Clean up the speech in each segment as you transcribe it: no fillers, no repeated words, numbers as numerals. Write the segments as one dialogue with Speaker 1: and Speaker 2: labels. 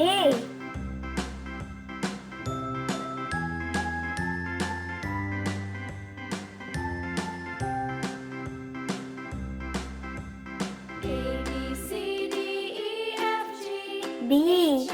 Speaker 1: A. B.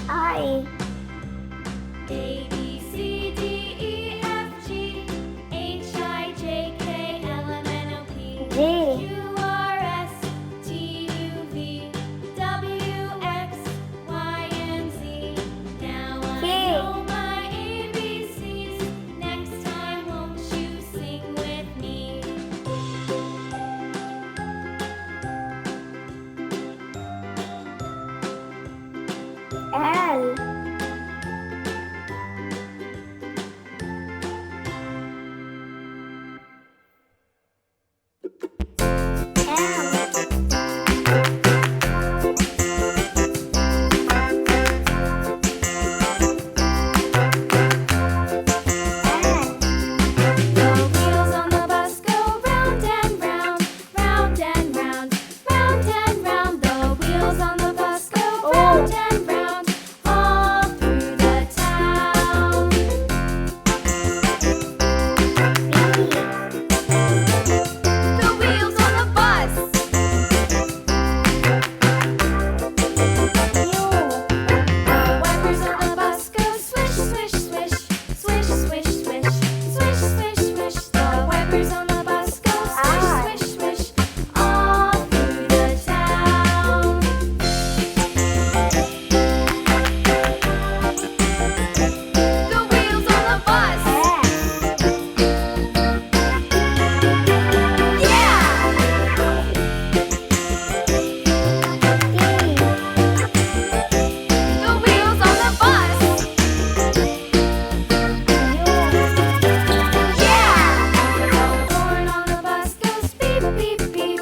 Speaker 1: I.
Speaker 2: A, B, C, D, E, F, G, H, I, J, K, L, M, N, O, P,
Speaker 1: J.
Speaker 2: Q, R, S, T, U, V, W, X, Y, and Z. Now I
Speaker 1: K.
Speaker 2: know my ABCs. Next time, won't you sing with me?
Speaker 1: L.
Speaker 2: The wheels on the bus go round and round, round and round, round and round. The wheels on the bus go round and round, all through the town. The wheels on the bus. The wipers on the bus go swish, swish, swish, swish, swish, swish, swish, swish, swish. The wipers on the bus go swish, swish, swish, all through the town. The wheels on the bus. Yeah! The wheels on the bus. Yeah! The horn on the bus goes beep, beep, beep,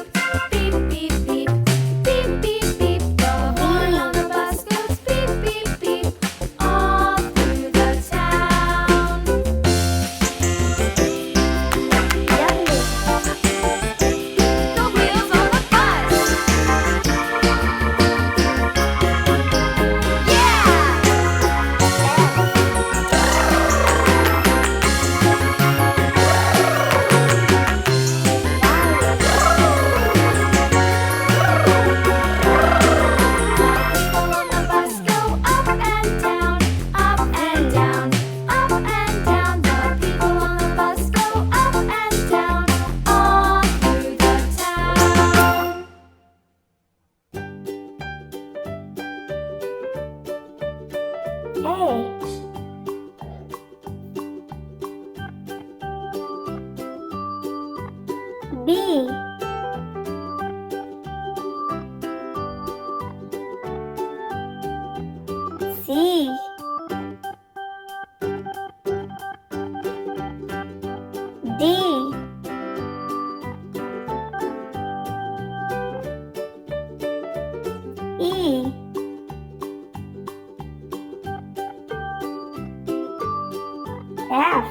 Speaker 2: beep, beep, beep, beep, beep, beep. The horn on the bus goes beep, beep, beep, all through the town. The wheels on the bus. People on the bus go up and down, up and down, up and down. The people on the bus go up and down, all through the town.
Speaker 1: A. B. C. D. E. F.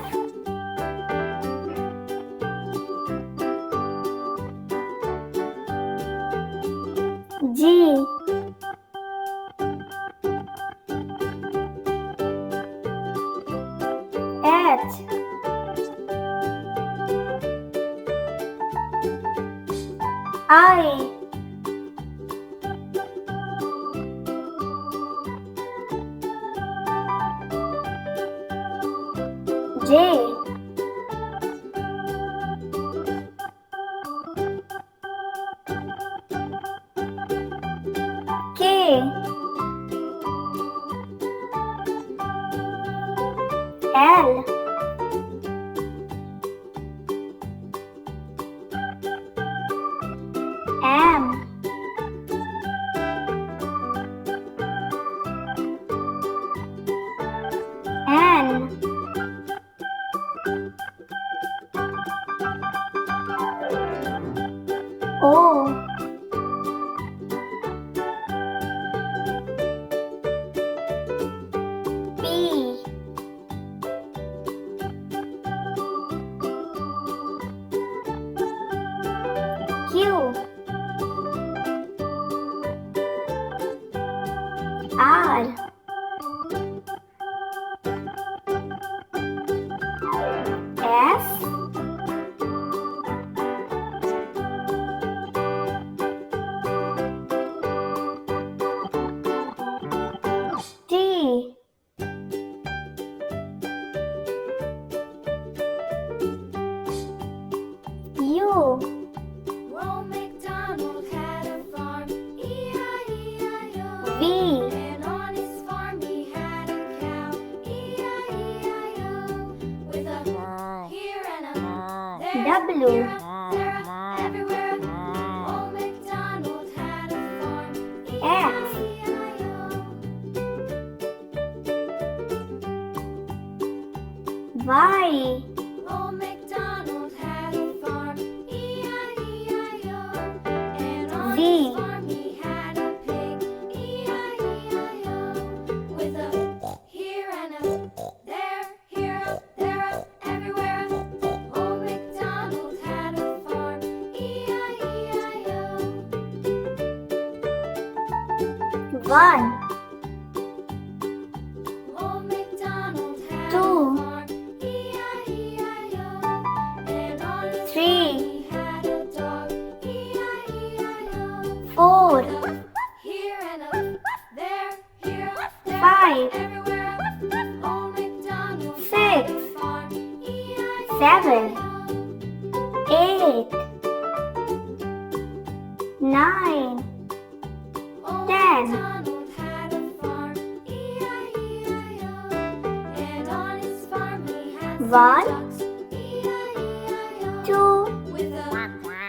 Speaker 1: G, H, I, J, K, L, M, N, O, P, Q, R, S, T, U,
Speaker 2: Old MacDonald had a farm, E-I-E-I-O.
Speaker 1: V,
Speaker 2: And on his farm he had a cow, E-I-E-I-O. With a here and a there,
Speaker 1: W,
Speaker 2: here, there, everywhere. Old MacDonald had a farm,
Speaker 1: X,
Speaker 2: E-I-E-I-O.
Speaker 1: Y,
Speaker 2: Old MacDonald had a farm, E-I-E-I-O. And on
Speaker 1: Z,
Speaker 2: his farm he had a pig, E-I-E-I-O. With a here and a there, here, there, everywhere. Old MacDonald had a farm, E-I-E-I-O.
Speaker 1: 1,
Speaker 2: Old MacDonald had
Speaker 1: Two.
Speaker 2: a farm, E-I-E-I-O. And on his
Speaker 1: Three.
Speaker 2: farm he had a dog, E-I-E-I-O.
Speaker 1: 4,
Speaker 2: Here and a there, here, there,
Speaker 1: 5,
Speaker 2: everywhere. Old MacDonald
Speaker 1: 6,
Speaker 2: had a farm, E-I-E-I-O.
Speaker 1: 7, 8, 9,
Speaker 2: Old
Speaker 1: 10.
Speaker 2: MacDonald had a farm, E-I-E-I-O. And on his farm he had some
Speaker 1: 1,
Speaker 2: ducks, E-I-E-I-O.
Speaker 1: 2,
Speaker 2: With a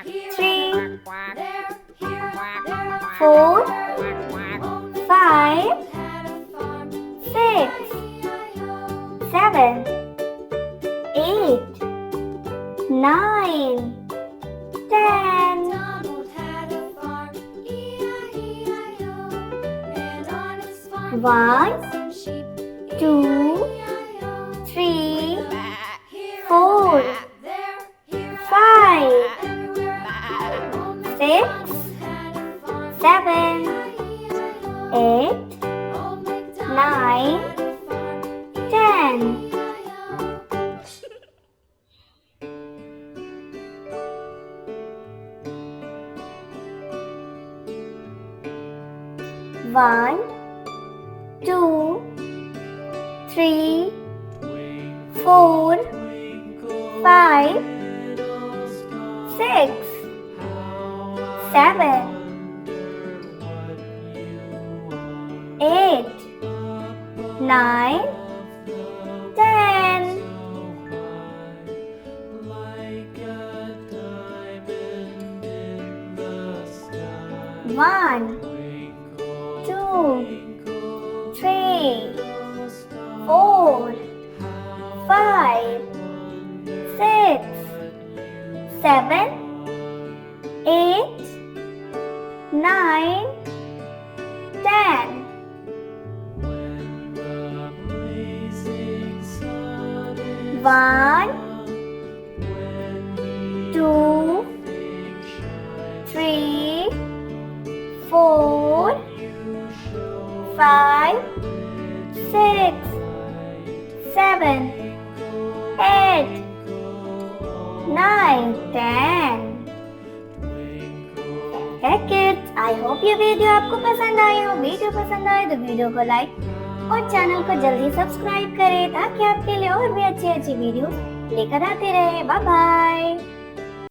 Speaker 2: here
Speaker 1: 3,
Speaker 2: and a there, here, there,
Speaker 1: 4,
Speaker 2: everywhere. Old
Speaker 1: 5,
Speaker 2: MacDonald had a farm,
Speaker 1: 6,
Speaker 2: E-I-E-I-O.
Speaker 1: 7, 8, 9, 10.
Speaker 2: MacDonald had a farm, E-I-E-I-O. And on his farm he
Speaker 1: 1,
Speaker 2: had some sheep,
Speaker 1: 2,
Speaker 2: E-I-E-I-O.
Speaker 1: 3,
Speaker 2: Here
Speaker 1: 4,
Speaker 2: and there, here,
Speaker 1: 5,
Speaker 2: everywhere. Old
Speaker 1: 6,
Speaker 2: MacDonald had a farm,
Speaker 1: 7,
Speaker 2: E-I-E-I-O.
Speaker 1: 8,
Speaker 2: Old MacDonald
Speaker 1: 9,
Speaker 2: had a farm,
Speaker 1: 10.
Speaker 2: E-I-E-I-O.
Speaker 1: 1, 2, 3, 4, 5, 6, 7, 8, 9, 10. 1, 2, 3, 4, 5, 6, 7, 8, 9, 10. 1, 2, 3, 4, 5, 6, 7, 8, 9, 10. है kids, I hope ये video आपको पसंद आई हो। Video पसंद आए तो video को like और चैनल को जल्दी सब्सक्राइब करें ताकि आपके लिए और भी अच्छी अच्छी वीडियो लेकर आते रहे। Bye bye.